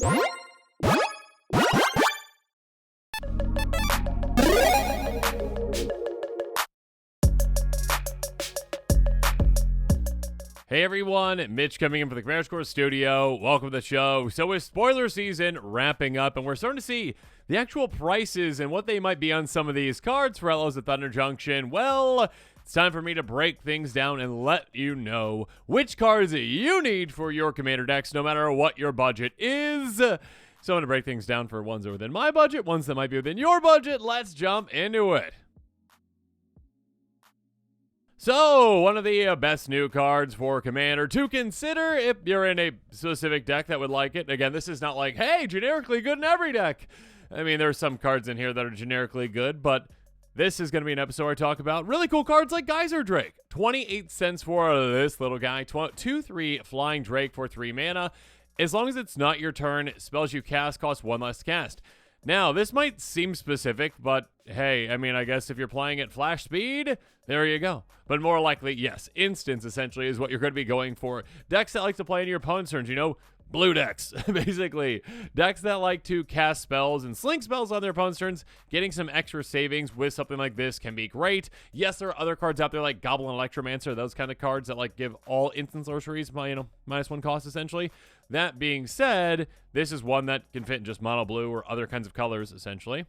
Hey everyone, Mitch coming in for the Commander Score Studio. Welcome to the show. So with spoiler season wrapping up, and we're starting to see the actual prices and what they might be on some of these cards for Outlaws at Thunder Junction, well, it's time for me to break things down and let you know which cards you need for your Commander decks, no matter what your budget is. So I'm going to break things down for ones that are within my budget, ones that might be within your budget. Let's jump into it. So, one of the best new cards for Commander to consider if you're in a specific deck that would like it. Again, this is not like, hey, generically good in every deck. I mean, there's some cards in here that are generically good, but this is going to be an episode where I talk about really cool cards like Geyser Drake. 28 cents for this little guy. 2/3 Flying Drake for 3 mana. As long as it's not your turn, spells you cast cost 1 less to cast. Now, this might seem specific, but hey, I mean, I guess if you're playing at flash speed, there you go. But more likely, yes, instance essentially is what you're going to be going for. Decks that like to play into your opponent's turns, you know, blue decks, basically. Decks that like to cast spells and sling spells on their opponent's turns. Getting some extra savings with something like this can be great. Yes, there are other cards out there like Goblin Electromancer, those kind of cards that like give all instant sorceries, -1 cost essentially. That being said, this is one that can fit in just mono blue or other kinds of colors essentially.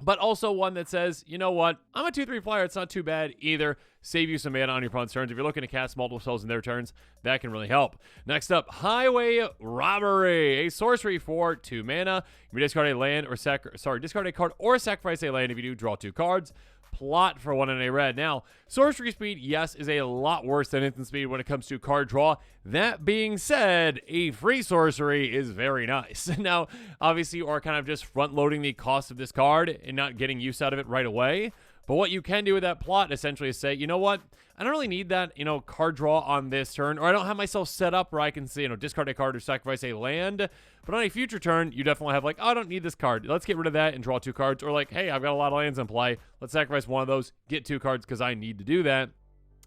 But also one that says, you know what, I'm a 2/3 flyer, it's not too bad either. Save you some mana on your opponent's turns. If you're looking to cast multiple spells in their turns, that can really help. Next up, Highway Robbery, a sorcery for 2 mana. You may discard a land or discard a card or sacrifice a land. If you do, draw 2 cards. Plot for 1 and a red. Now, sorcery speed, yes, is a lot worse than instant speed when it comes to card draw. That being said, a free sorcery is very nice. Now, obviously, you are kind of just front-loading the cost of this card and not getting use out of it right away. But what you can do with that plot essentially is say, you know what, I don't really need that, card draw on this turn, or I don't have myself set up where I can say, discard a card or sacrifice a land. But on a future turn, you definitely have like, oh, I don't need this card. Let's get rid of that and draw 2 cards. Or like, hey, I've got a lot of lands in play. Let's sacrifice one of those, get 2 cards because I need to do that.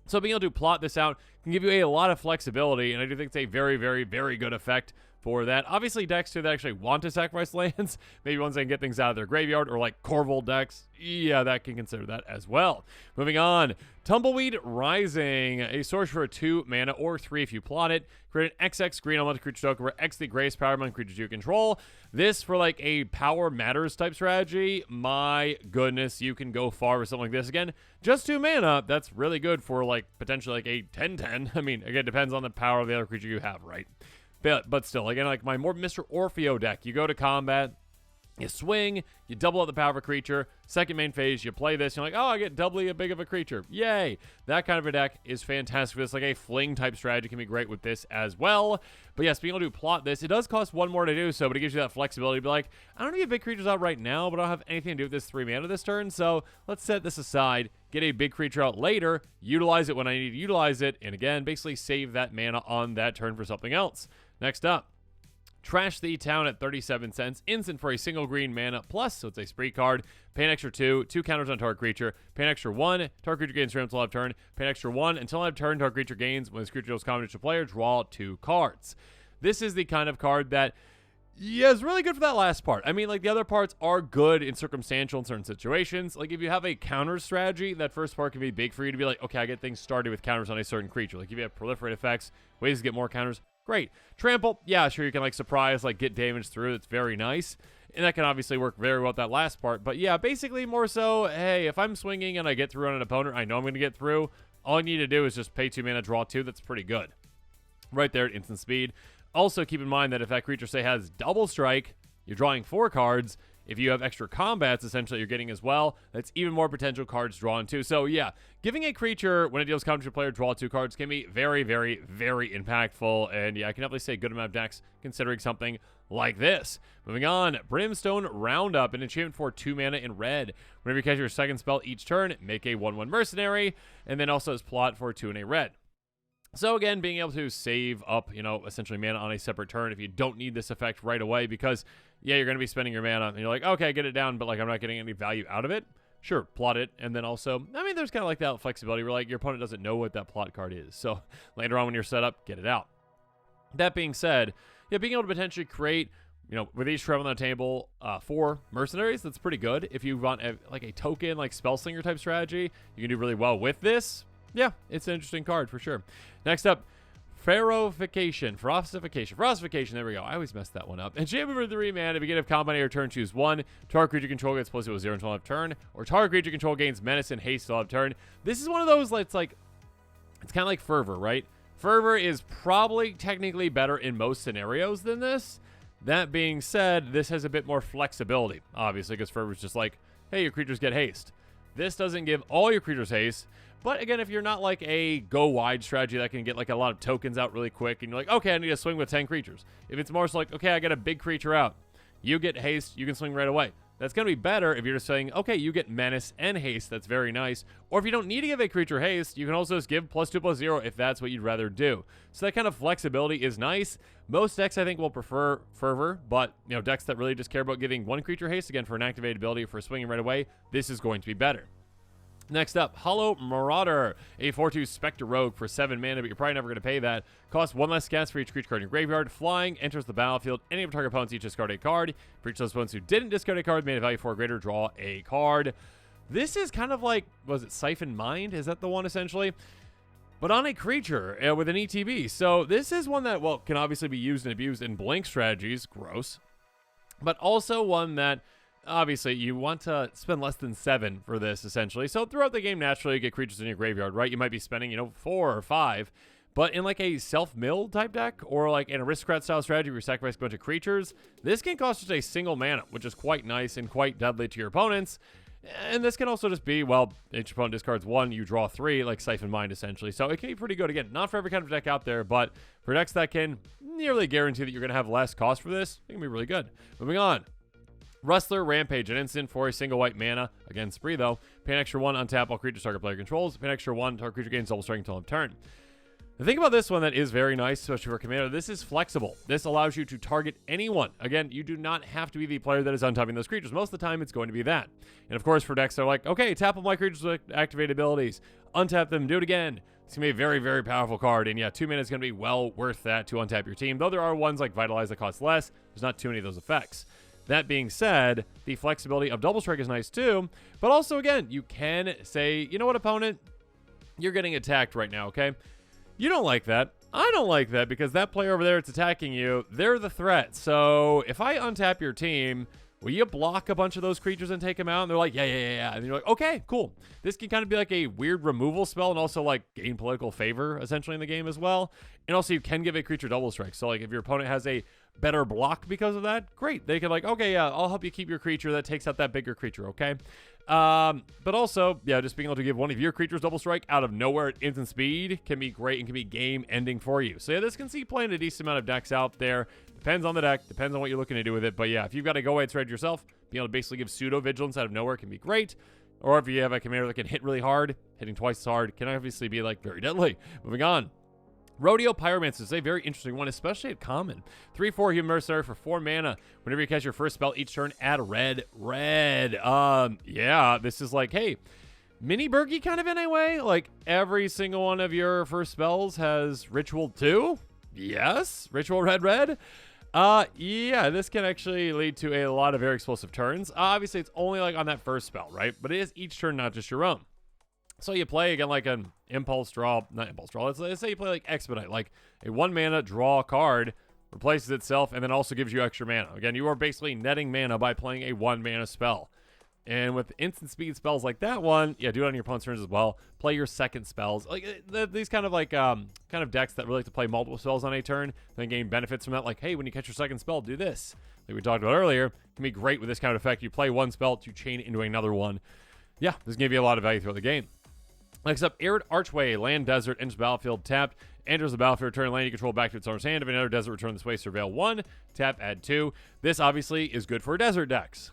So being able to plot this out can give you a lot of flexibility, and I do think it's a very, very, very good effect for that. Obviously, decks too that actually want to sacrifice lands, maybe ones that can get things out of their graveyard, or like Corval decks, yeah, that can consider that as well. Moving on, Tumbleweed Rising, a sorcery for 2 mana or 3 if you plot it. Create an XX green unlimited creature token where X the Grace Pyroman creatures you control. This for like a power matters type strategy. My goodness, you can go far with something like this. Again, just 2 mana, that's really good for like potentially like a 10/10. I mean, again, it depends on the power of the other creature you have, right? But still, again, like my more Mr. Orfeo deck, you go to combat, you swing, you double up the power of a creature, second main phase, you play this, you're like, oh, I get doubly a big of a creature. Yay! That kind of a deck is fantastic for this. Like a fling type strategy can be great with this as well. But yes, being able to plot this, it does cost 1 more to do so, but it gives you that flexibility to be like, I don't need big creatures out right now, but I don't have anything to do with this 3 mana this turn, so let's set this aside, get a big creature out later, utilize it when I need to utilize it, and again, basically save that mana on that turn for something else. Next up, Trash the Town at 37 cents. Instant for a single green mana plus, so it's a spree card. Pay an extra 2, 2 counters on target creature. Pay an extra 1, target creature gains turn until I have turn. Pay an extra 1 until I have turn, target creature gains. When this creature deals combat to player, draw 2 cards. This is the kind of card that, yeah, is really good for that last part. I mean, like, the other parts are good in circumstantial in certain situations. Like, if you have a counter strategy, that first part can be big for you to be like, okay, I get things started with counters on a certain creature. Like, if you have proliferate effects, ways to get more counters, great. Trample, yeah, sure, you can like surprise, like get damage through. It's very nice. And that can obviously work very well with that last part. But yeah, basically more so, hey, if I'm swinging and I get through on an opponent, I know I'm going to get through. All I need to do is just pay 2 mana, draw 2. That's pretty good. Right there at instant speed. Also, keep in mind that if that creature, say, has double strike, you're drawing 4 cards. If you have extra combats, essentially, you're getting as well. That's even more potential cards drawn, too. So, yeah, giving a creature, when it deals combat to a player, draw 2 cards can be very, very, very impactful. And, yeah, I can definitely say a good amount of decks considering something like this. Moving on, Brimstone Roundup, an enchantment for 2 mana in red. Whenever you cast your second spell each turn, make a 1/1 mercenary. And then also as plot for 2 and a red. So again, being able to save up, essentially mana on a separate turn if you don't need this effect right away because, yeah, you're going to be spending your mana and you're like, okay, get it down, but like I'm not getting any value out of it. Sure, plot it. And then also, I mean, there's kind of like that flexibility where like your opponent doesn't know what that plot card is. So later on when you're set up, get it out. That being said, yeah, being able to potentially create, with each trap on the table, 4 mercenaries, that's pretty good. If you want like a token, like Spellslinger type strategy, you can do really well with this. Yeah, it's an interesting card for sure. Next up, Frostfication, there we go. I always mess that one up. Enchantment for 3 mana. At the beginning of combat your turn, choose 1. Target creature control gets plus 0 until end of turn, or target creature control gains menace and haste till end of turn. This is one of those, it's kind of like Fervor, right? Fervor is probably technically better in most scenarios than this. That being said, this has a bit more flexibility, obviously, because Fervor is just like, hey, your creatures get haste. This doesn't give all your creatures haste. But again, if you're not like a go wide strategy that can get like a lot of tokens out really quick, and you're like, okay, I need to swing with 10 creatures. If it's more so like, okay, I got a big creature out, you get haste, you can swing right away. That's going to be better if you're just saying, okay, you get menace and haste. That's very nice. Or if you don't need to give a creature haste, you can also just give +2/+0 if that's what you'd rather do. So that kind of flexibility is nice. Most decks, I think, will prefer Fervor, but decks that really just care about giving 1 creature haste, again, for an activated ability for swinging right away, this is going to be better. Next up, Hollow Marauder, a 4/2 Spectre Rogue for 7 mana, but you're probably never going to pay that. Costs 1 less gas for each creature card in your graveyard. Flying, enters the battlefield. Any of your target opponents each discard a card. For each of those opponents who didn't discard a card, made a value 4 or greater, draw a card. This is kind of like, was it Siphon Mind? Is that the one, essentially? But on a creature with an ETB. So this is one that, well, can obviously be used and abused in blink strategies. Gross. But also one that, obviously, you want to spend less than 7 for this, essentially. So throughout the game, naturally, you get creatures in your graveyard, right? You might be spending, 4 or 5. But in like a self-mill type deck, or like an aristocrat-style strategy where you sacrifice a bunch of creatures, this can cost just a single mana, which is quite nice and quite deadly to your opponents. And this can also just be, well, each opponent discards 1, you draw 3, like Siphon Mind, essentially. So it can be pretty good. Again, not for every kind of deck out there, but for decks that can nearly guarantee that you're going to have less cost for this, it can be really good. Moving on. Rustler Rampage, an instant for a single white mana. Again, spree though. Pay an extra 1, untap all creatures target player controls. Pay an extra 1, target creature gains double strike until end of turn. The thing about this one that is very nice, especially for Commander, this is flexible. This allows you to target anyone. Again, you do not have to be the player that is untapping those creatures. Most of the time, it's going to be that. And of course, for decks that are like, okay, tap all my creatures with activated abilities. Untap them, do it again. It's going to be a very, very powerful card. And yeah, 2 mana is going to be well worth that to untap your team. Though there are ones like Vitalize that cost less, there's not too many of those effects. That being said, the flexibility of Double Strike is nice too. But also, again, you can say, you know what, opponent? You're getting attacked right now, okay? You don't like that. I don't like that because that player over there that's attacking you, they're the threat. So if I untap your team, will you block a bunch of those creatures and take them out? And they're like, yeah. And you're like, okay, cool. This can kind of be like a weird removal spell and also like gain political favor essentially in the game as well. And also you can give a creature double strike. So like if your opponent has a better block because of that, great. They can like, okay, yeah, I'll help you keep your creature that takes out that bigger creature, okay? But also, yeah, just being able to give one of your creatures double strike out of nowhere at instant speed can be great and can be game ending for you. So yeah, this can see playing a decent amount of decks out there. Depends on the deck, depends on what you're looking to do with it. But yeah, if you've got a go away thread yourself, being able to basically give pseudo vigilance out of nowhere can be great. Or if you have a commander that can hit really hard, hitting twice as hard can obviously be like very deadly. Moving on. Rodeo Pyroman is a very interesting one, especially at common. 3/4 Human Mercenary for 4 mana. Whenever you cast your first spell each turn, add red. Yeah, this is like, hey, mini Berkey kind of in a way. Like every single one of your first spells has Ritual 2. Yes, Ritual red. Yeah, this can actually lead to a lot of very explosive turns. Obviously, it's only like on that first spell, right? But it is each turn, not just your own. So you play again like an Impulse Draw, not Impulse Draw. Let's say you play like Expedite, like a 1 mana draw card, replaces itself, and then also gives you extra mana. Again, you are basically netting mana by playing a 1 mana spell. And with instant speed spells like that one, yeah, do it on your opponent's turns as well. Play your second spells. Like these kind of like kind of decks that really like to play multiple spells on a turn, then gain benefits from that. Like, hey, when you catch your second spell, do this. Like we talked about earlier, can be great with this kind of effect. You play one spell to chain it into another one. Yeah, this can give you a lot of value throughout the game. Next up, Erid Archway, land, desert, enters battlefield, tapped, enters the battlefield, return land you control back to its owner's hand. If another desert return this way, surveil 1, tap, add 2. This obviously is good for desert decks.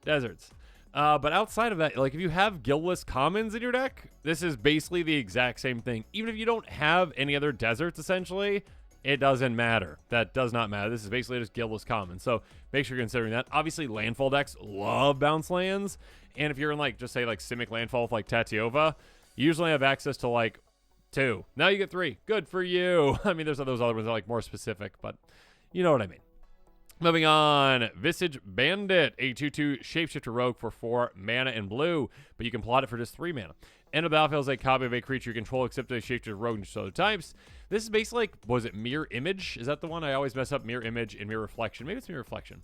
Deserts. But outside of that, like if you have guildless commons in your deck, this is basically the exact same thing. Even if you don't have any other deserts, essentially, it doesn't matter. That does not matter. This is basically just guildless commons. So make sure you're considering that. Obviously, landfall decks love bounce lands. And if you're in like, just say like Simic landfall with like Tatiova, you usually have access to like 2. Now you get 3. Good for you. I mean, there's those other ones that are like more specific, but you know what I mean. Moving on, Visage Bandit, a 2/2 shapeshifter rogue for 4 mana in blue, but you can plot it for just 3 mana. End of battlefield is a copy of a creature you control except a shapeshifter rogue and other types. This is basically like, was it Mirror Image? Is that the one? I always mess up Mirror Image and Mirror Reflection. Maybe it's Mirror Reflection.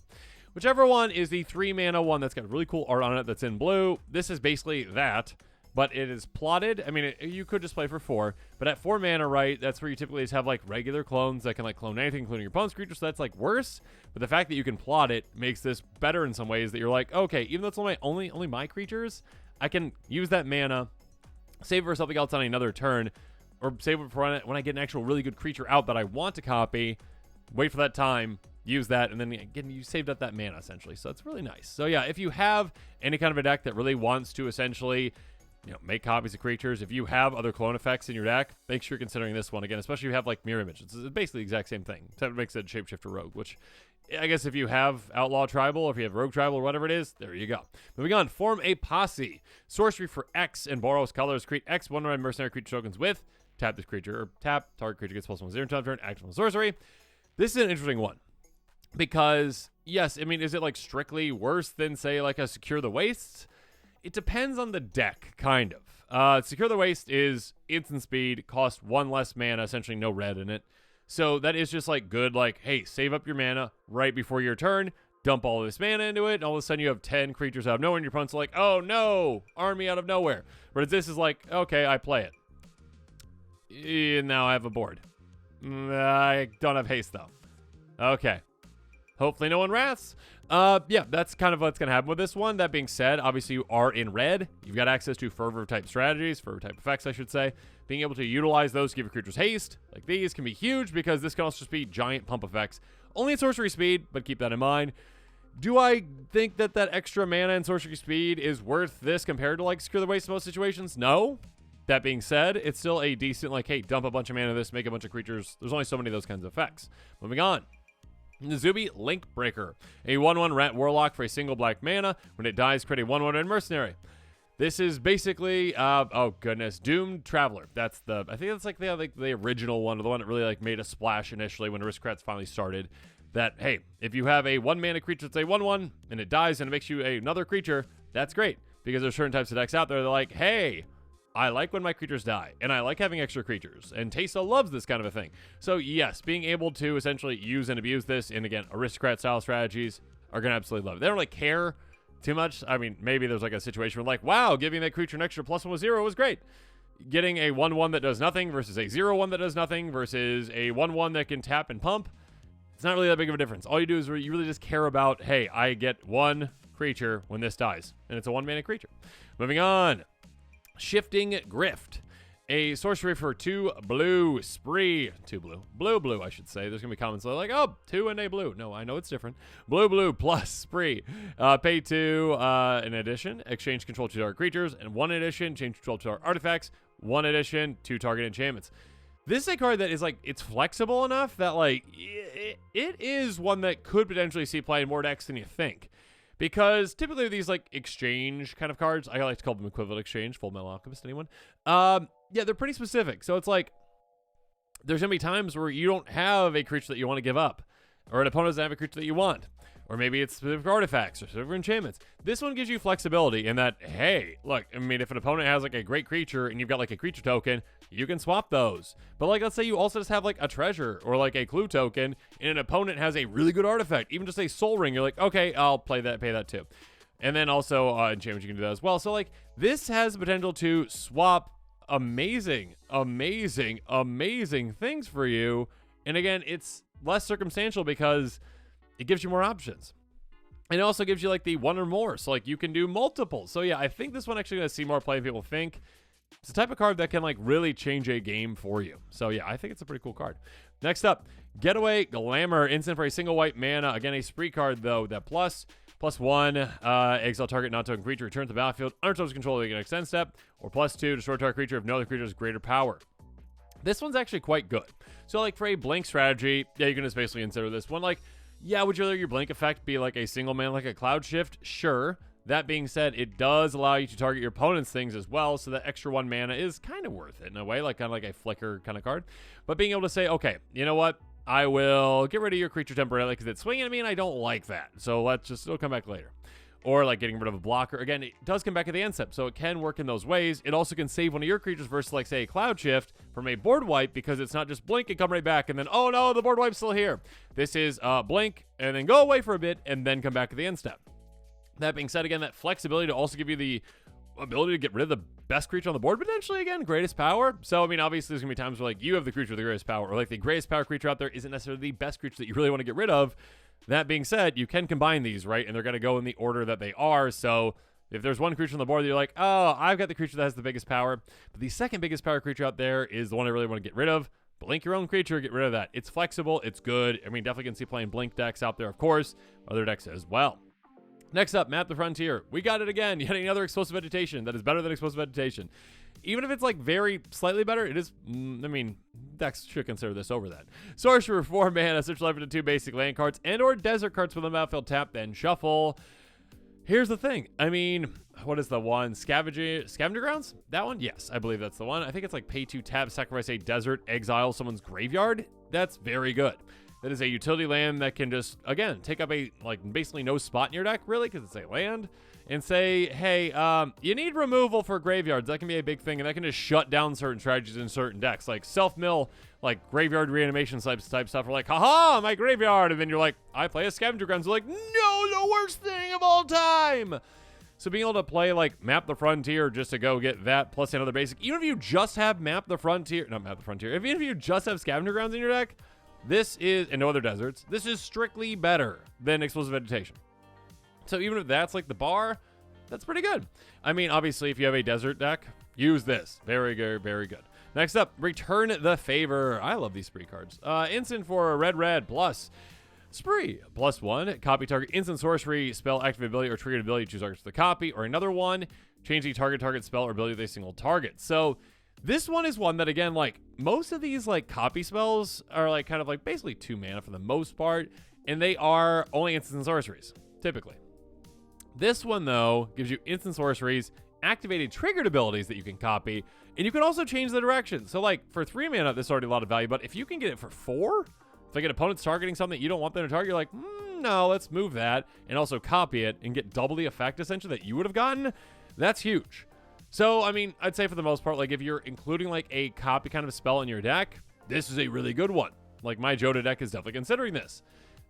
Whichever one is the 3 mana one that's got really cool art on it that's in blue. This is basically that, but it is plotted. I mean, you could just play for 4, but at 4 mana, right, that's where you typically just have like regular clones that can like clone anything, including your opponent's creature, so that's like worse. But the fact that you can plot it makes this better in some ways, that you're like, okay, even though it's only my creatures, I can use that mana, save it for something else on another turn, or save it for when I get an actual really good creature out that I want to copy, wait for that time, use that, and then again, you saved up that mana essentially. So it's really nice. So yeah, if you have any kind of a deck that really wants to essentially, make copies of creatures. If you have other clone effects in your deck, make sure you're considering this one again, especially if you have like Mirror Image. It's basically the exact same thing, except it makes it Shapeshifter Rogue, which I guess if you have Outlaw Tribal, or if you have Rogue Tribal, or whatever it is, there you go. Moving on, form a Aposi. Sorcery for X and borrows colors. Create X 1/1 mercenary creature tokens with, tap this creature, or tap, target creature gets +1/+0 until turn, active sorcery. This is an interesting one. Because, yes, I mean, is it like strictly worse than, say, like a Secure the Wastes? It depends on the deck, kind of. Secure the Waste is instant speed, cost 1 less mana, essentially no red in it. So that is just like good, like, hey, save up your mana right before your turn, dump all this mana into it, and all of a sudden you have 10 creatures out of nowhere, and your opponent's like, oh no, army out of nowhere. Whereas this is like, okay, I play it. And now I have a board. I don't have haste, though. Okay. Hopefully no one wraths. Yeah, that's kind of what's going to happen with this one. That being said, obviously you are in red. You've got access to fervor-type strategies, fervor-type effects, I should say. Being able to utilize those to give your creatures haste, like these, can be huge, because this can also just be giant pump effects. Only at sorcery speed, but keep that in mind. Do I think that extra mana and sorcery speed is worth this compared to, like, Secure the Waste in most situations? No. That being said, it's still a decent, like, hey, dump a bunch of mana of this, make a bunch of creatures. There's only so many of those kinds of effects. Moving on. Zuelinkbreaker, a 1/1 rat warlock for a single black mana. When it dies, create a 1/1 red mercenary. This is basically, oh goodness, Doomed Traveler. That's I think that's like the original one, or the one that really like made a splash initially when Aristocrats finally started. That, hey, if you have a 1 mana creature that's a 1/1 and it dies and it makes you another creature, that's great, because there's certain types of decks out there that are like, hey, I like when my creatures die, and I like having extra creatures, and Tesa loves this kind of a thing. So yes, being able to essentially use and abuse this, and again, Aristocrat-style strategies are going to absolutely love it. They don't really care too much. I mean, maybe there's like a situation where like, wow, giving that creature an extra +1/+0 was great. Getting a 1/1 that does nothing versus a 0/1 that does nothing versus a 1/1 that can tap and pump, it's not really that big of a difference. All you do is you really just care about, hey, I get 1 creature when this dies, and it's a 1 mana creature. Moving on. Shifting Grift, a sorcery for 2 blue spree. 2 blue, I should say. There's gonna be comments like, oh, 2 and a blue. No, I know it's different. Blue plus spree. Pay 2 in addition, exchange control 2 target creatures, and 1 addition, change control 2 target artifacts, 1 addition, 2 target enchantments. This is a card that is like, it's flexible enough that like it is one that could potentially see play in more decks than you think. Because typically these like exchange kind of cards, I like to call them equivalent exchange, Full Metal Alchemist, anyone? Yeah, they're pretty specific. So it's like, there's going to be times where you don't have a creature that you want to give up, or an opponent doesn't have a creature that you want, or maybe it's specific artifacts or specific enchantments. This one gives you flexibility in that, hey, look, I mean, if an opponent has like a great creature and you've got like a creature token, you can swap those. But like, let's say you also just have like a treasure or like a clue token, and an opponent has a really good artifact, even just a soul ring, you're like, okay, I'll pay that too. And then also enchantments, you can do that as well. So like, this has the potential to swap amazing things for you. And again, it's less circumstantial because it gives you more options. And it also gives you like the 1 or more. So like, you can do multiple. So yeah, I think this one actually going to see more play than people think. It's the type of card that can like really change a game for you. So yeah, I think it's a pretty cool card. Next up, Getaway Glamour, instant for a single white mana. Again, a spree card though, that +1, exile target non-token creature, return to the battlefield under token's control, you can extend step, or +2, destroy target creature if no other creature has greater power. This one's actually quite good. So like, for a blink strategy, yeah, you can just basically consider this one. Like, yeah, would you rather your blink effect be like a single mana, like a Cloud Shift? Sure. That being said, it does allow you to target your opponent's things as well, so that extra 1 mana is kind of worth it in a way, like kind of like a flicker kind of card. But being able to say, okay, you know what? I will get rid of your creature temporarily because it's swinging at me and I don't like that. So it'll come back later. Or like getting rid of a blocker. Again, it does come back at the end step, so it can work in those ways. It also can save one of your creatures versus, like, say, a Cloud Shift from a board wipe because it's not just blink and come right back and then, oh no, the board wipe's still here. This is blink and then go away for a bit and then come back at the end step. That being said, again, that flexibility to also give you the ability to get rid of the best creature on the board, potentially, again, greatest power. So, I mean, obviously, there's going to be times where, like, you have the creature with the greatest power, or, like, the greatest power creature out there isn't necessarily the best creature that you really want to get rid of. That being said, you can combine these, right? And they're going to go in the order that they are. So if there's one creature on the board that you're like, oh, I've got the creature that has the biggest power, but the second biggest power creature out there is the one I really want to get rid of, blink your own creature, get rid of that. It's flexible. It's good. I mean, definitely can see playing blink decks out there, of course, other decks as well. Next up, Map the Frontier. We got it again. Yet another explosive vegetation that is better than explosive vegetation. Even if it's like very slightly better, it is, I mean, decks should consider this over that. Sorcery for 4 mana, search life into 2 basic land cards and or desert cards from the battlefield, tap, then shuffle. Here's the thing. I mean, what is the one? Scavenger Grounds? That one? Yes, I believe that's the one. I think it's like pay 2 tap, sacrifice a desert, exile someone's graveyard. That's very good. That is a utility land that can just, again, take up a, like, basically no spot in your deck, really, because it's a land. And say, hey, you need removal for graveyards. That can be a big thing, and that can just shut down certain strategies in certain decks. Like self-mill, like graveyard reanimation type stuff. We're like, haha, my graveyard. And then you're like, I play a Scavenger Grounds. You're like, no, the worst thing of all time. So being able to play, like, Map the Frontier just to go get that plus another basic. Even if you just have Map the Frontier. Even if you just have Scavenger Grounds in your deck, this is, and no other deserts, this is strictly better than Explosive Vegetation. So even if that's like the bar, that's pretty good. I mean, obviously, if you have a desert deck, use this. Very good, very good. Next up, Return the Favor. I love these spree cards. Instant for red plus spree. +1. Copy target instant sorcery, spell, active ability, or triggered ability. Choose target to the copy. Or another one, change the target spell or ability with a single target. So this one is one that, again, like, most of these, like, copy spells are, like, kind of, like, basically 2 mana for the most part. And they are only instant sorceries, typically. This one, though, gives you instant sorceries, activated triggered abilities that you can copy, and you can also change the direction. So, like, for 3 mana, this is already a lot of value, but if you can get it for 4, if like an opponent's targeting something you don't want them to target, you're like, no, let's move that, and also copy it and get double the effect, essentially, that you would have gotten. That's huge. So, I mean, I'd say for the most part, like, if you're including, like, a copy kind of spell in your deck, this is a really good one. Like, my Joda deck is definitely considering this.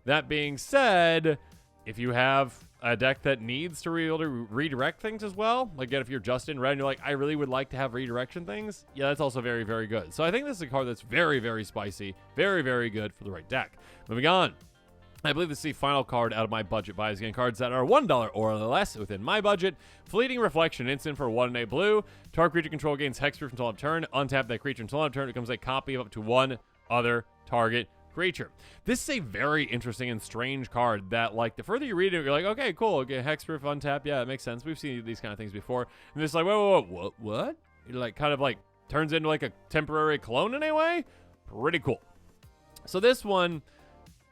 That being said, if you have a deck that needs to be able to redirect things as well, like, again, if you're just in red and you're like, I really would like to have redirection things, yeah, that's also very, very good. So I think this is a card that's very, very spicy, very, very good for the right deck. Moving on. I believe this is the final card out of my budget buys. Again, cards that are $1 or less within my budget. Fleeting Reflection, instant for 1 and a blue. Target creature control gains hexproof until end of turn. Untap that creature until end of turn. It becomes a copy of up to 1 other target creature. This is a very interesting and strange card that, like, the further you read it, you're like, okay, cool, okay, hexproof, untap, yeah, it makes sense. We've seen these kind of things before. And it's like, whoa, what? It, like, kind of, like, turns into, like, a temporary clone in a way. Pretty cool. So this one,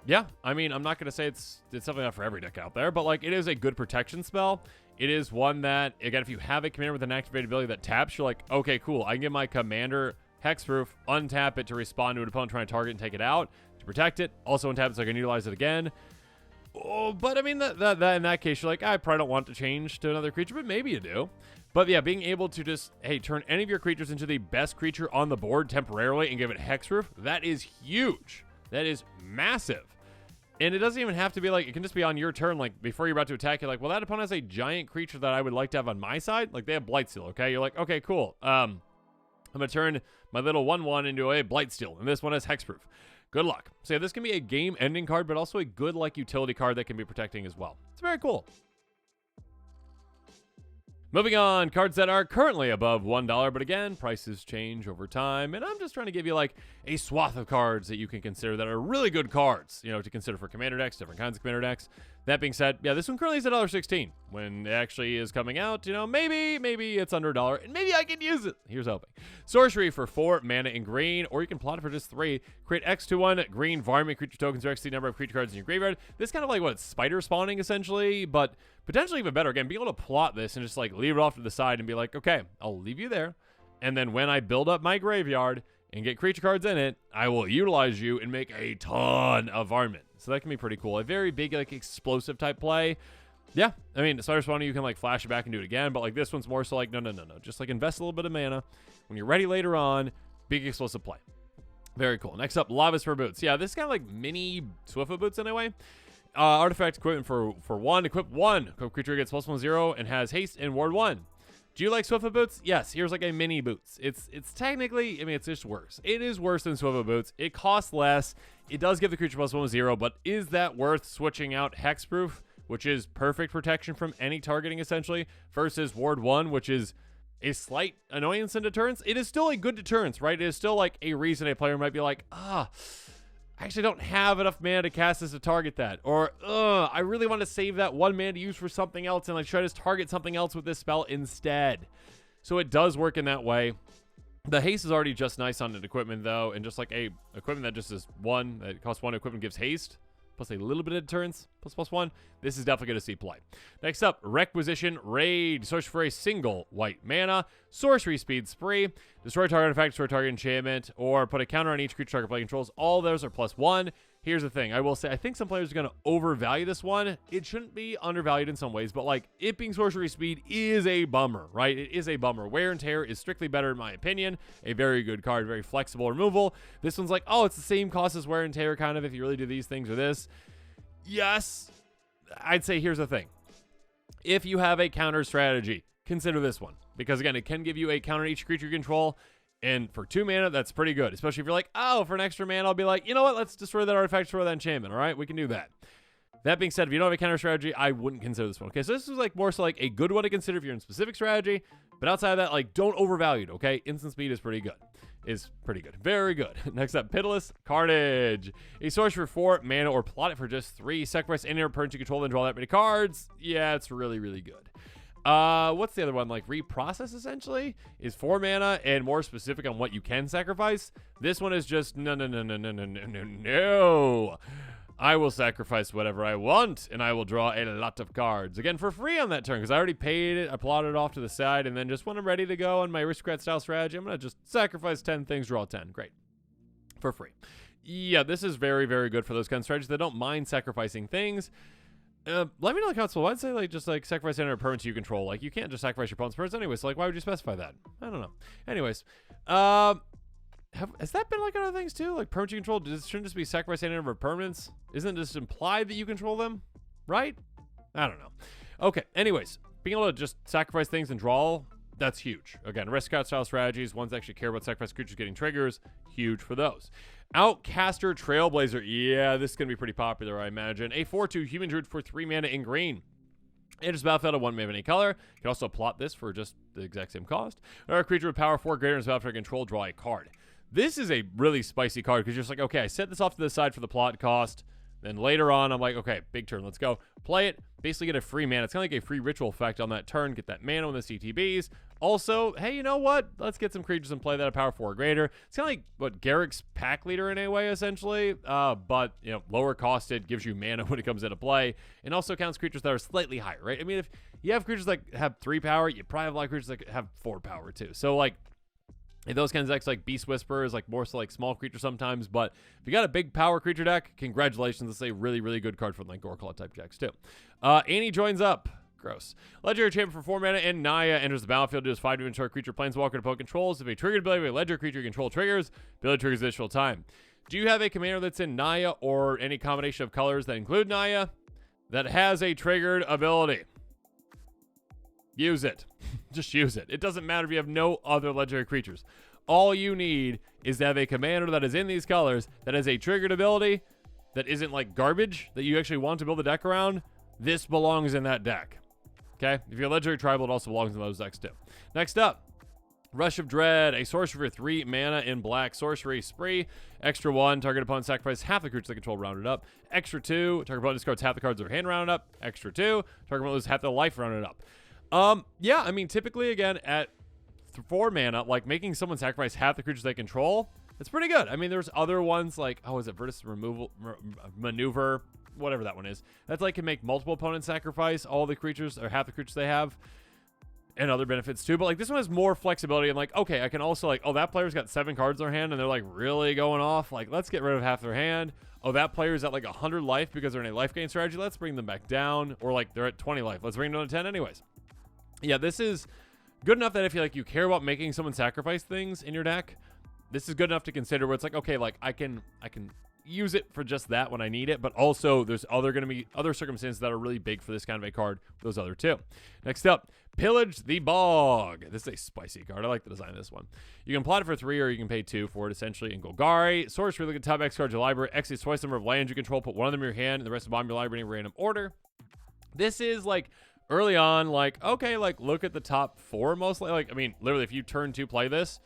yeah, I mean, I'm not going to say it's definitely not for every deck out there, but, like, it is a good protection spell. It is one that, again, if you have a commander with an activated ability that taps, you're like, okay, cool, I can get my commander hexproof, untap it to respond to an opponent trying to target and take it out, to protect it, also untap it so I can utilize it again. Oh, but I mean, that in that case, you're like, I probably don't want to change to another creature, but maybe you do. But yeah, being able to just, hey, turn any of your creatures into the best creature on the board temporarily and give it hexproof, that is huge. That is massive. And it doesn't even have to be like, it can just be on your turn, like, before you're about to attack, you're like, well, that opponent has a giant creature that I would like to have on my side. Like, they have Blightsteel, okay? You're like, okay, cool. I'm going to turn my little 1/1 into a Blightsteel, and this one has hexproof. Good luck. So yeah, this can be a game-ending card, but also a good, like, utility card that can be protecting as well. It's very cool. Moving on, cards that are currently above $1, but again, prices change over time, and I'm just trying to give you, like, a swath of cards that you can consider that are really good cards, you know, to consider for commander decks, different kinds of commander decks. That being said, yeah, this one currently is at $1.16. When it actually is coming out, you know, maybe it's under $1, and maybe I can use it. Here's hoping. Sorcery for 4 mana in green, or you can plot it for just 3. Create X2/1 green varmint creature tokens or X the number of creature cards in your graveyard. This is kind of like what, spider spawning essentially, but potentially even better. Again, being able to plot this and just, like, leave it off to the side and be like, okay, I'll leave you there, and then when I build up my graveyard and get creature cards in it, I will utilize you and make a ton of varmint. So that can be pretty cool. A very big, like, explosive type play. Yeah, I mean, Starter Spawner, you can, like, flash it back and do it again, but, like, this one's more so like, no. Just, like, invest a little bit of mana. When you're ready later on, big explosive play. Very cool. Next up, Lava's for Boots. Yeah, this is kind of like mini Swiftfoot Boots in a way. Artifact equipment for 1. Equip 1. Equip creature gets +1/+0 and has haste and ward 1. Do you like Swiftfoot Boots? Yes, here's like a mini Boots. It's technically, I mean, it's just worse. It is worse than Swiftfoot Boots. It costs less. It does give the creature +1/+0, but is that worth switching out Hexproof, which is perfect protection from any targeting essentially, versus Ward 1, which is a slight annoyance and deterrence? It is still a good deterrence, right? It is still like a reason a player might be like, I actually don't have enough mana to cast this to target that. Or, I really want to save that 1 mana to use for something else and like try to target something else with this spell instead. So it does work in that way. The haste is already just nice on an equipment though, and just like a equipment that just is 1, that costs 1 equipment gives haste, plus a little bit of deterrence, ++1. This is definitely going to see play. Next up, Requisition Raid. Search for a single white mana. Sorcery speed spree. Destroy target artifact, destroy target enchantment, or put a counter on each creature target play controls. All those are +1. Here's the thing. I will say, I think some players are going to overvalue this one. It shouldn't be undervalued in some ways, but like it being sorcery speed is a bummer, right? It is a bummer. Wear and Tear is strictly better in my opinion. A very good card, very flexible removal. This one's like, oh, it's the same cost as Wear and Tear kind of if you really do these things or this. Yes, I'd say here's the thing. If you have a counter strategy, consider this one. Because again, it can give you a counter each creature you control. And for 2 mana, that's pretty good. Especially if you're like, oh, for an extra mana, I'll be like, you know what? Let's destroy that artifact, destroy that enchantment. All right, we can do that. That being said, if you don't have a counter strategy, I wouldn't consider this one. Okay, so this is like more so like a good one to consider if you're in specific strategy. But outside of that, like don't overvalue it, okay? Instant speed is pretty good. Very good. Next up, Pitiless Carnage. A sorcery for 4 mana or plot it for just 3. Sacrifice any opponent you control, then draw that many cards. Yeah, it's really, really good. What's the other one? Like Reprocess essentially is 4 mana and more specific on what you can sacrifice. This one is just no. I will sacrifice whatever I want, and I will draw a lot of cards. Again, for free on that turn, because I already paid it. I plotted it off to the side, and then just when I'm ready to go on my Aristocrat-style strategy, I'm going to just sacrifice 10 things, draw 10. Great. For free. Yeah, this is very, very good for those kind of strategies that don't mind sacrificing things. Let me know in the console. I'd say, like, just, like, sacrifice any permanents you control. Like, you can't just sacrifice your opponent's permanents anyway, so, like, why would you specify that? I don't know. Anyways, has that been like other things too? Like permanent you control shouldn't just be sacrifice any number of permanents? Isn't it just implied that you control them? Right? I don't know. Okay, anyways, being able to just sacrifice things and draw, that's huge. Again, Aristocrat style strategies, ones that actually care about sacrifice creatures getting triggers, huge for those. Outcaster Trailblazer. Yeah, this is going to be pretty popular, I imagine. A 4/2 human druid for 3 mana in green. Enters battlefield at 1 mana of any color. You can also plot this for just the exact same cost. Or a creature with power 4 greater than battlefield control, draw a card. This is a really spicy card because you're just like, okay, I set this off to the side for the plot cost. Then later on, I'm like, okay, big turn, let's go. Play it, basically get a free mana. It's kind of like a free ritual effect on that turn. Get that mana on the CTBs. Also, hey, you know what? Let's get some creatures and play that at power 4 or greater. It's kind of like what Garrick's Pack Leader in a way, essentially. But, you know, lower costed, gives you mana when it comes into play. And also counts creatures that are slightly higher, right? I mean, if you have creatures that have 3 power, you probably have a lot of creatures that have 4 power too. So, like, in those kinds of decks, like Beast Whisperer is like more so like small creature sometimes, but if you got a big power creature deck, congratulations. It's a really, really good card for like Gorkla type decks too. Annie joins up. Gross. Legendary Champion for 4 mana, and Naya enters the battlefield. Does 5 to ensure creature planeswalker opponent controls. If a triggered ability of a legendary creature you control triggers, ability triggers additional time. Do you have a commander that's in Naya or any combination of colors that include Naya that has a triggered ability? Use it. Just use it. It doesn't matter if you have no other legendary creatures. All you need is to have a commander that is in these colors that has a triggered ability that isn't like garbage that you actually want to build a deck around. This belongs in that deck. Okay? If you're a legendary tribal, it also belongs in those decks too. Next up, Rush of Dread, a sorcery for 3 mana in black. Sorcery spree. Extra 1, target opponent sacrifice half the creatures they control, rounded up. Extra 2, target opponent discards half the cards of their hand, rounded up. Extra 2, target opponent loses half their life, rounded up. Yeah, I mean, typically, again, at 4 mana, like, making someone sacrifice half the creatures they control, it's pretty good. I mean, there's other ones, like, oh, is it Vertus Maneuver, whatever that one is. That's, like, can make multiple opponents sacrifice all the creatures, or half the creatures they have. and other benefits too. But like this one has more flexibility and like, okay, I can also like, oh, that player's got 7 cards in their hand and they're like really going off. Like, let's get rid of half their hand. Oh, that player's at like 100 life because they're in a life gain strategy. Let's bring them back down. Or like they're at 20 life. Let's bring them down to 10 anyways. Yeah, this is good enough that if you care about making someone sacrifice things in your deck, this is good enough to consider where it's like, okay, like I can use it for just that when I need it, but also there's going to be other circumstances that are really big for this kind of a card, those other two. Next up, Pillage the Bog. This is a spicy card. I like the design of this one. You can plot it for 3 or you can pay 2 for it essentially in Golgari. Sorcery, look at top X cards of your library. X is twice the number of lands you control. Put one of them in your hand and the rest of the bottom of your library in random order. This is like early on, like, okay, like look at the top 4 mostly. Like, I mean, literally if you turn to play this,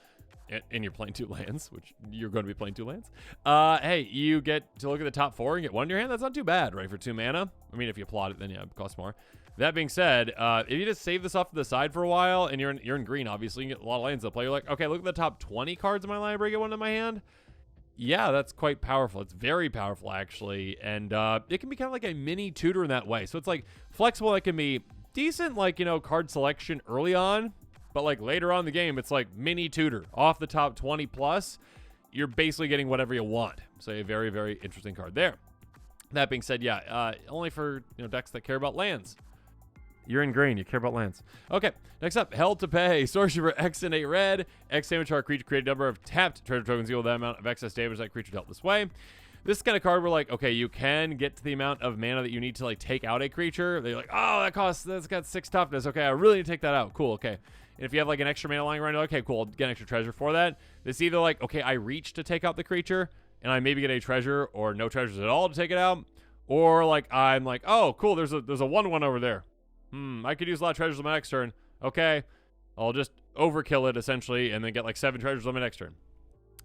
and you're playing 2 lands, which you're going to be playing 2 lands, hey, you get to look at the top 4 and get 1 in your hand. That's not too bad, right, for 2 mana. I mean, if you plot it, then yeah, it costs more. That being said, if you just save this off to the side for a while, and you're in green, obviously, you can get a lot of lands to play. You're like, okay, look at the top 20 cards in my library, get 1 in my hand. Yeah, that's quite powerful. It's very powerful, actually, and it can be kind of like a mini tutor in that way. So it's like flexible. It can be decent, like, card selection early on, but like later on in the game, it's like mini tutor off the top 20 plus. You're basically getting whatever you want. So a very, very interesting card there. That being said, yeah, only for decks that care about lands. You're in green. You care about lands. Okay, next up, Hell to Pay. Sorcery for X and 8 red. X damage to our creature. Create a number of tapped treasure tokens equal to that amount of excess damage that creature dealt this way. This is kind of card where, like, okay, you can get to the amount of mana that you need to, like, take out a creature. They're like, oh, that's got 6 toughness. Okay, I really need to take that out. Cool, okay. And if you have, like, an extra mana lying around, you're like, okay, cool, I'll get an extra treasure for that. It's either like, okay, I reach to take out the creature, and I maybe get a treasure or no treasures at all to take it out. Or, like, I'm like, oh, cool, there's a 1/1 over there. I could use a lot of treasures on my next turn. Okay, I'll just overkill it, essentially, and then get, like, 7 treasures on my next turn.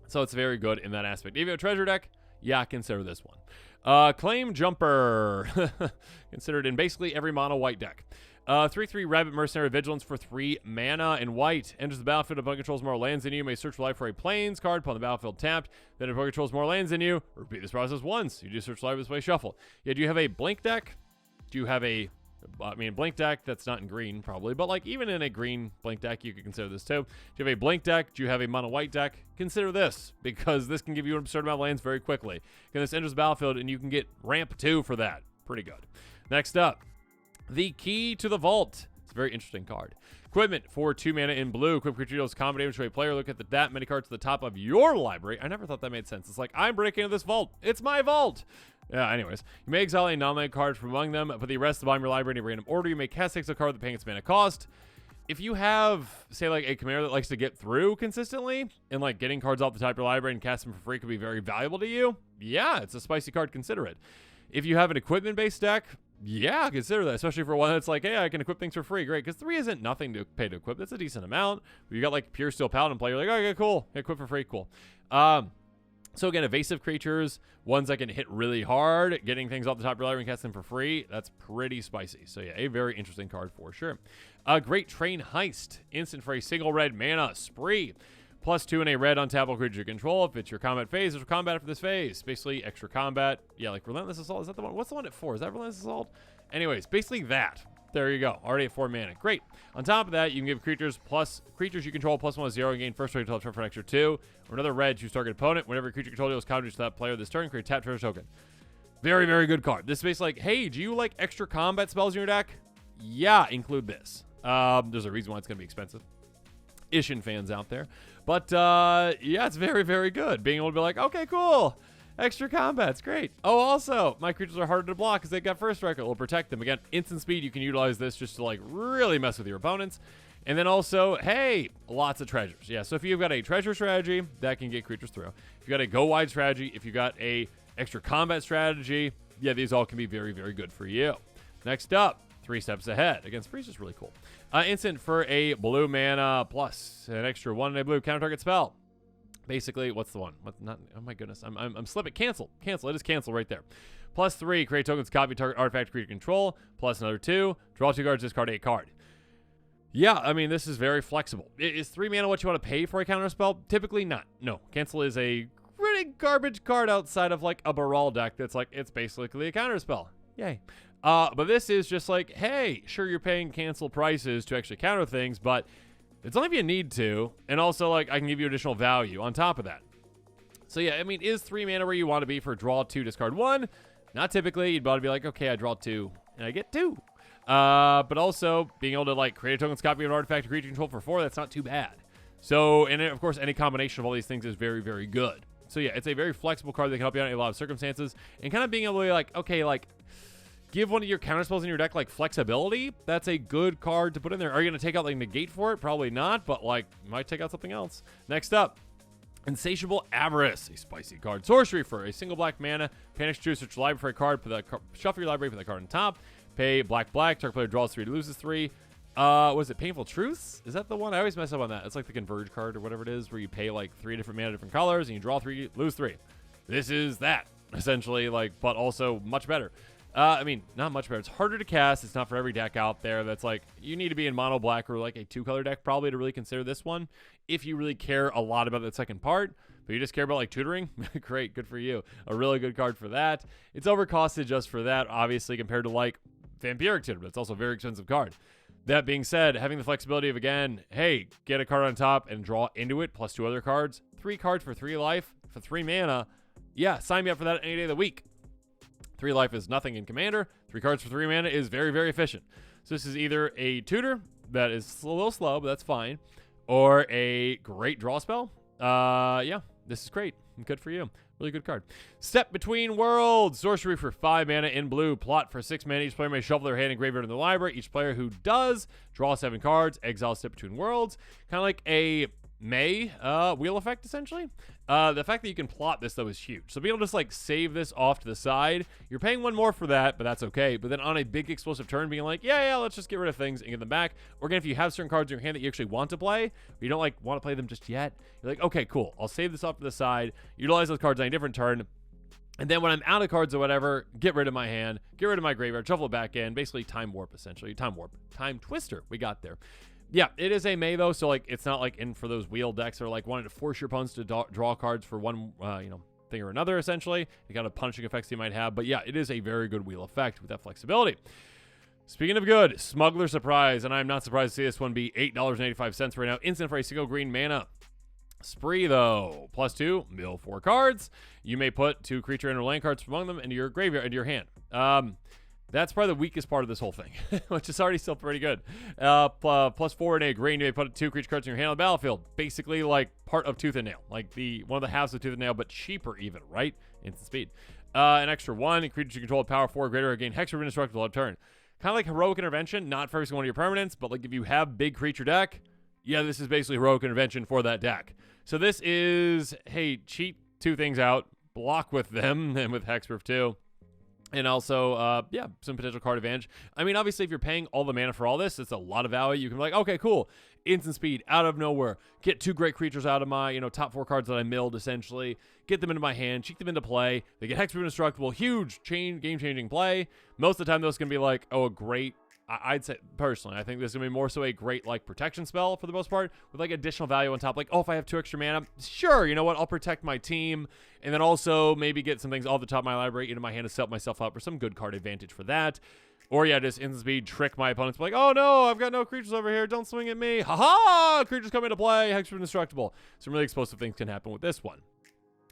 So it's very good in that aspect. If you have a treasure deck, yeah, consider this one. Claim Jumper. Considered in basically every mono white deck. 3/3 Rabbit Mercenary Vigilance for 3 mana in white. Enters the battlefield. If opponent controls more lands than you, may search for life for a plains card. Upon the battlefield tapped. Then if opponent controls more lands than you, repeat this process once. You do search life this way, shuffle. Yeah, do you have a blink deck? Do you have a... I mean, blink deck that's not in green, probably. But, like, even in a green blink deck, you could consider this, too. Do you have a blink deck? Do you have a mono white deck? Consider this, because this can give you an absurd amount of lands very quickly. Again, this enters the battlefield, and you can get ramp 2 for that. Pretty good. Next up, the Key to the Vault. It's a very interesting card. Equipment for 2 mana in blue. Equip creature deals combat damage to a player. Look at that many cards to the top of your library. I never thought that made sense. It's like, I'm breaking into this vault. It's my vault. Yeah, anyways. You may exile a non-land card from among them, but the rest of the bottom of your library in a random order. You may cast a card with paying its mana cost. If you have, say, like a commander that likes to get through consistently, and like getting cards off the top of your library and casting them for free could be very valuable to you, yeah, it's a spicy card. Consider it. If you have an equipment-based deck, yeah, consider that, especially for one that's like, hey, I can equip things for free. Great, because 3 isn't nothing to pay to equip. That's a decent amount. But you got like Pure Steel Paladin play, you're like, okay, cool, equip for free, cool. So again, evasive creatures, ones that can hit really hard, getting things off the top of your library and casting them for free, that's pretty spicy. So yeah, a very interesting card for sure. Great Train Heist, instant for a single red mana spree. +2 and a red untapable creature you control. If it's your combat phase, there's combat after this phase. Basically, extra combat. Yeah, like Relentless Assault. Is that the one? What's the one at 4? Is that Relentless Assault? Anyways, basically that. There you go. Already at 4 mana. Great. On top of that, you can give creatures you control +1/+0 and gain first target until turn for an extra 2. Or another red, choose target opponent. Whenever a creature you control deals counter to that player this turn, create tap treasure token. Very, very good card. This is basically like, hey, do you like extra combat spells in your deck? Yeah, include this. There's a reason why it's going to be expensive. Ishin fans out there. But, yeah, it's very, very good. Being able to be like, okay, cool. Extra combat's great. Oh, also, my creatures are harder to block because they've got first strike. It will protect them. Again, instant speed. You can utilize this just to, like, really mess with your opponents. And then also, hey, lots of treasures. Yeah, so if you've got a treasure strategy, that can get creatures through. If you've got a go-wide strategy, if you've got a extra combat strategy, yeah, these all can be very, very good for you. Next up, 3 steps ahead. Again, Spree's just really cool. Instant for a blue mana plus an extra 1 in a blue counter target spell. Basically, what's the one? Oh my goodness, I'm slipping. Cancel. It is cancel right there. +3, create tokens, copy target artifact creature control. Plus another 2, draw 2 cards, discard a card. Yeah, I mean, this is very flexible. Is 3 mana what you want to pay for a counter spell? Typically not. No, cancel is a pretty garbage card outside of like a Baral deck that's like, it's basically a counter spell. Yay. But this is just like, hey, sure, you're paying cancel prices to actually counter things, but it's only if you need to. And also, like, I can give you additional value on top of that. So, yeah, I mean, is 3 mana where you want to be for draw 2, discard 1? Not typically. You'd probably be like, okay, I draw 2, and I get 2. But also, being able to, like, create a token's copy of an artifact to creature control for 4, that's not too bad. So, and of course, any combination of all these things is very, very good. So, yeah, it's a very flexible card that can help you out in a lot of circumstances. And kind of being able to be like, okay, like, give one of your counter spells in your deck, like, flexibility. That's a good card to put in there. Are you going to take out, like, negate for it? Probably not, but, like, you might take out something else. Next up, Insatiable Avarest, a spicy card. Sorcery for a single black mana. Panic Juice, search your library for a card. Shuffle your library, put that card on top. Pay black. Target player draws 3 to loses 3. Was it Painful Truths? Is that the one? I always mess up on that. It's like the Converge card or whatever it is, where you pay like 3 different mana, different colors, and you draw 3, lose 3. This is that, essentially, like, but also much better. I mean, not much better. It's harder to cast. It's not for every deck out there that's like, you need to be in mono black or like a 2-color deck probably to really consider this one. If you really care a lot about that second part, but you just care about like tutoring, great, good for you. A really good card for that. It's overcosted just for that, obviously, compared to like Vampiric Tutor, but it's also a very expensive card. That being said, having the flexibility of, again, hey, get a card on top and draw into it, plus 2 other cards. 3 cards for 3 life, for 3 mana. Yeah, sign me up for that any day of the week. 3 life is nothing in Commander. 3 cards for 3 mana is very, very efficient. So this is either a tutor that is a little slow, but that's fine, or a great draw spell. Yeah, this is great. Good for you. Really good card. Step Between Worlds. Sorcery for 5 mana in blue. Plot for 6 mana. Each player may shuffle their hand and graveyard in the library. Each player who does draw 7 cards. Exile Step Between Worlds. Kind of like a wheel effect, essentially. The fact that you can plot this, though, is huge. So being able to just, like, save this off to the side, you're paying 1 more for that, but that's okay. But then on a big explosive turn, being like, yeah, let's just get rid of things and get them back. Or again, if you have certain cards in your hand that you actually want to play, but you don't, like, want to play them just yet, you're like, okay, cool. I'll save this off to the side, utilize those cards on a different turn, and then when I'm out of cards or whatever, get rid of my hand, get rid of my graveyard, shuffle it back in, basically time warp, essentially. Time twister, we got there. Yeah, it is a May, though, so, like, it's not, like, in for those wheel decks or, like, wanting to force your opponents to draw cards for one, thing or another, essentially. The kind of punishing effects you might have. But, yeah, it is a very good wheel effect with that flexibility. Speaking of good, Smuggler Surprise, and I'm not surprised to see this one be $8.85 right now. Instant for a single green mana. Spree, though. +2, mill 4 cards. You may put 2 creature and land cards among them into your graveyard, into your hand. That's probably the weakest part of this whole thing, which is already still pretty good. +4 in a green, you may put 2 creature cards in your hand on the battlefield. Basically, like, part of Tooth and Nail. Like, one of the halves of Tooth and Nail, but cheaper even, right? Instant speed. An extra 1, creatures you control with power 4 or greater gain Hex or Indestructible on turn. Kind of like Heroic Intervention, not for every single one of your permanents, but, like, if you have big creature deck, yeah, this is basically Heroic Intervention for that deck. So this is, hey, cheat 2 things out, block with them, and with Hexproof too. And also, yeah, some potential card advantage. I mean, obviously, if you're paying all the mana for all this, it's a lot of value. You can be like, okay, cool. Instant speed, out of nowhere. Get 2 great creatures out of my, top 4 cards that I milled, essentially. Get them into my hand, cheat them into play. They get Hexproof Indestructible, huge, game-changing play. Most of the time, those can be like, oh, a great, I'd say, personally, I think this is going to be more so a great, like, protection spell for the most part, with, like, additional value on top. Like, oh, if I have 2 extra mana, sure, you know what, I'll protect my team, and then also maybe get some things off the top of my library into my hand to set myself up for some good card advantage for that. Or, yeah, just instant speed, trick my opponents, like, oh, no, I've got no creatures over here, don't swing at me. Ha-ha! Creatures come into play, Hexproof Indestructible. Some really explosive things can happen with this one.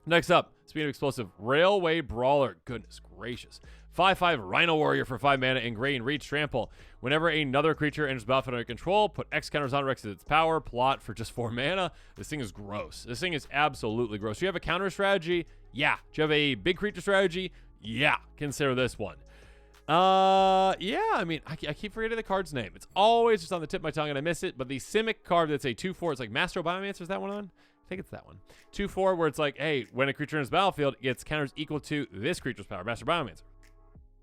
Next up, speaking of explosive, Railway Brawler. Goodness gracious. 5/5 Rhino Warrior for 5 mana in green. Reach Trample. Whenever another creature enters battlefield under control, put X counters on Rex as its power. Plot for just 4 mana. This thing is gross. This thing is absolutely gross. Do you have a counter strategy? Yeah. Do you have a big creature strategy? Yeah. Consider this one. Yeah, I mean, I keep forgetting the card's name. It's always just on the tip of my tongue and I miss it, but the Simic card that's a 2/4, it's like Master of Biomancer, is that one on? I think it's that one. 2/4 where it's like, hey, when a creature enters battlefield, it gets counters equal to this creature's power, Master Biomancer.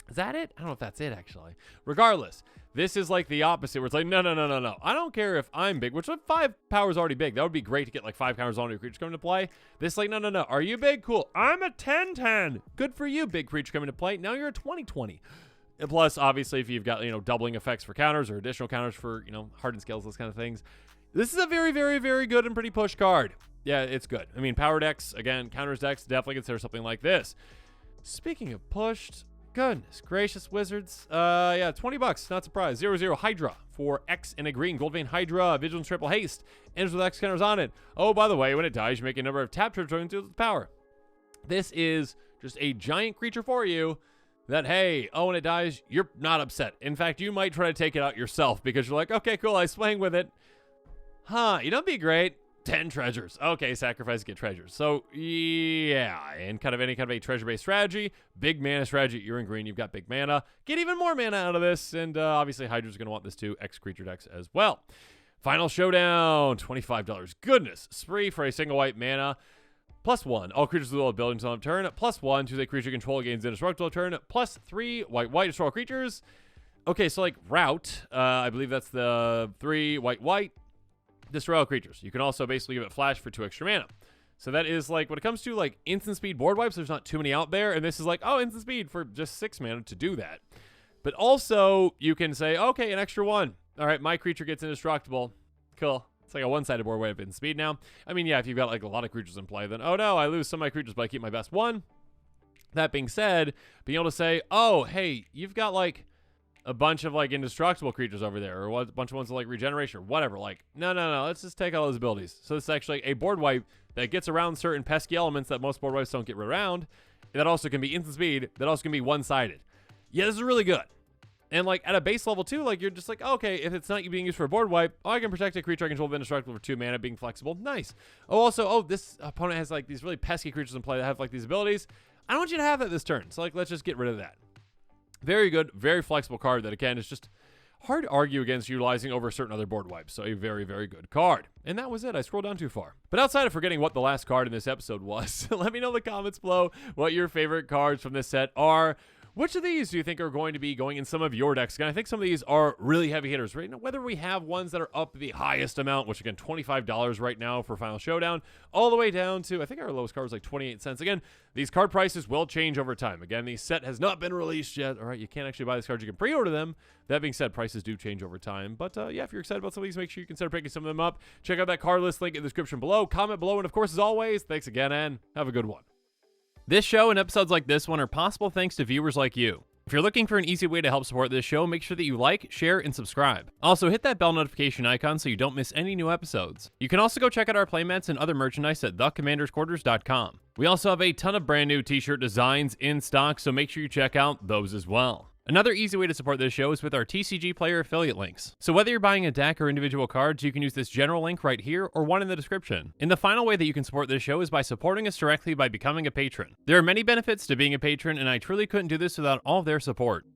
Is that it? I don't know if that's it, actually. Regardless, this is like the opposite, where it's like, no. I don't care if I'm big, which 5 power is already big. That would be great to get like 5 counters on your creatures coming to play. This is like, no. Are you big? Cool. I'm a 10/10. Good for you, big creature coming to play. Now you're a 20/20. Plus, obviously, if you've got, doubling effects for counters or additional counters for, hardened scales, those kind of things. This is a very, very, very good and pretty push card. Yeah, it's good. I mean, power decks, again, counters decks, definitely consider something like this. Speaking of pushed, Goodness gracious, Wizards. Yeah, $20, not surprised. 0/0 Hydra for X and a green. Goldvein Hydra, Vigilance Triple Haste. Enters with X counters on it. Oh, by the way, when it dies, you make a number of tap turns to its power. This is just a giant creature for you that, hey, oh, when it dies, you're not upset. In fact, you might try to take it out yourself because you're like, okay, cool, I was playing with it. Huh, you don't be great. 10 treasures. Okay, sacrifice, get treasures. So, yeah, and kind of any kind of a treasure-based strategy, big mana strategy, you're in green, you've got big mana. Get even more mana out of this, and obviously Hydra's going to want this too, X creature decks as well. Final Showdown, $25. Goodness, spree for a single white mana. +1, all creatures with ability until end of turn. +1, choose a creature control gains indestructible turn. +3, white, destroy all creatures. Okay, so like route, I believe that's the 3 white, destroy all creatures. You can also basically give it flash for 2 extra mana. So that is like, when it comes to like instant speed board wipes, there's not too many out there. And this is like, oh, instant speed for just 6 mana to do that. But also you can say, okay, an extra 1. All right, my creature gets indestructible. Cool. It's like a one-sided board wipe in speed now. I mean, yeah, if you've got like a lot of creatures in play, then, oh no, I lose some of my creatures, but I keep my best 1. That being said, being able to say, oh, hey, you've got like a bunch of like indestructible creatures over there, or a bunch of ones with like regeneration or whatever. Like, no, let's just take all those abilities. So this is actually a board wipe that gets around certain pesky elements that most board wipes don't get around. That also can be instant speed. That also can be one-sided. Yeah, this is really good. And like at a base level too, like you're just like, okay, if it's not being used for a board wipe, oh, I can protect a creature I control with indestructible for 2 mana, being flexible. Nice. Oh, also, oh, this opponent has like these really pesky creatures in play that have like these abilities. I don't want you to have that this turn. So like, let's just get rid of that. Very good, very flexible card that, again, is just hard to argue against utilizing over certain other board wipes. So a very, very good card. And that was it. I scrolled down too far. But outside of forgetting what the last card in this episode was, let me know in the comments below what your favorite cards from this set are. Which of these do you think are going to be going in some of your decks? Again, I think some of these are really heavy hitters, right? Now, whether we have ones that are up the highest amount, which again, $25 right now for Final Showdown, all the way down to, I think our lowest card was like 28 cents. Again, these card prices will change over time. Again, the set has not been released yet. All right, you can't actually buy these cards. You can pre-order them. That being said, prices do change over time. But yeah, if you're excited about some of these, make sure you consider picking some of them up. Check out that card list link in the description below. Comment below. And of course, as always, thanks again and have a good one. This show and episodes like this one are possible thanks to viewers like you. If you're looking for an easy way to help support this show, make sure that you like, share, and subscribe. Also, hit that bell notification icon so you don't miss any new episodes. You can also go check out our playmats and other merchandise at thecommandersquarters.com. We also have a ton of brand new t-shirt designs in stock, so make sure you check out those as well. Another easy way to support this show is with our TCG player affiliate links. So whether you're buying a deck or individual cards, you can use this general link right here or one in the description. And the final way that you can support this show is by supporting us directly by becoming a patron. There are many benefits to being a patron, and I truly couldn't do this without all of their support.